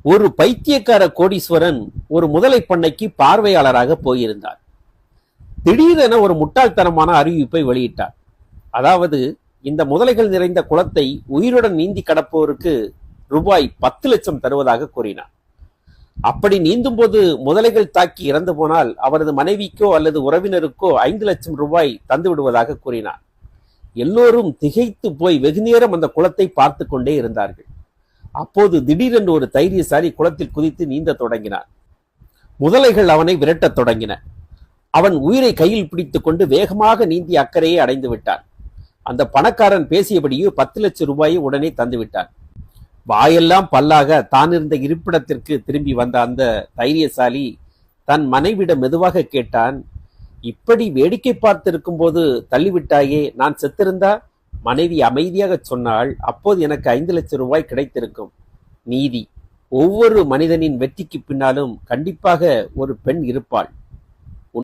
ஒரு பைத்தியக்கார கோடீஸ்வரன் ஒரு முதலை பண்ணைக்கு பார்வையாளராக போயிருந்தார். திடீரென ஒரு முட்டாள்தனமான அறிவிப்பை வெளியிட்டார். அதாவது, இந்த முதலைகள் நிறைந்த குளத்தை உயிருடன் நீந்தி கடப்போருக்கு ரூபாய் 10 லட்சம் தருவதாக கூறினார். அப்படி நீந்தும் போது முதலைகள் தாக்கி இறந்து போனால் அவரது மனைவிக்கோ அல்லது உறவினருக்கோ 5 லட்சம் ரூபாய் தந்து விடுவதாக கூறினார். எல்லோரும் திகைத்து போய் வெகுநேரம் அந்த குளத்தை பார்த்து கொண்டே இருந்தார்கள். அப்போது திடீரென்று ஒரு தைரியசாலி குளத்தில் குதித்து நீந்த தொடங்கினார். முதலைகள் அவனை விரட்டத் தொடங்கின. அவன் உயிரை கையில் பிடித்துக் கொண்டு வேகமாக நீந்தி அக்கறையை அடைந்து விட்டான். அந்த பணக்காரன் பேசியபடியே 10 லட்சம் ரூபாயை உடனே தந்து விட்டான். வாயெல்லாம் பல்லாக தான் இருந்த இருப்பிடத்திற்கு திரும்பி வந்த அந்த தைரியசாலி தன் மனைவிடம் மெதுவாக கேட்டான், இப்படி வேடிக்கை பார்த்திருக்கும் போது தள்ளிவிட்டாயே, நான் செத்திருந்தா? மனைவி அமைதியாக சொன்னாள், அப்போது எனக்கு 5 லட்சம் ரூபாய் கிடைத்திருக்கும். நீதி: ஒவ்வொரு மனிதனின் வெற்றிக்கு பின்னாலும் கண்டிப்பாக ஒரு பெண் இருப்பாள்.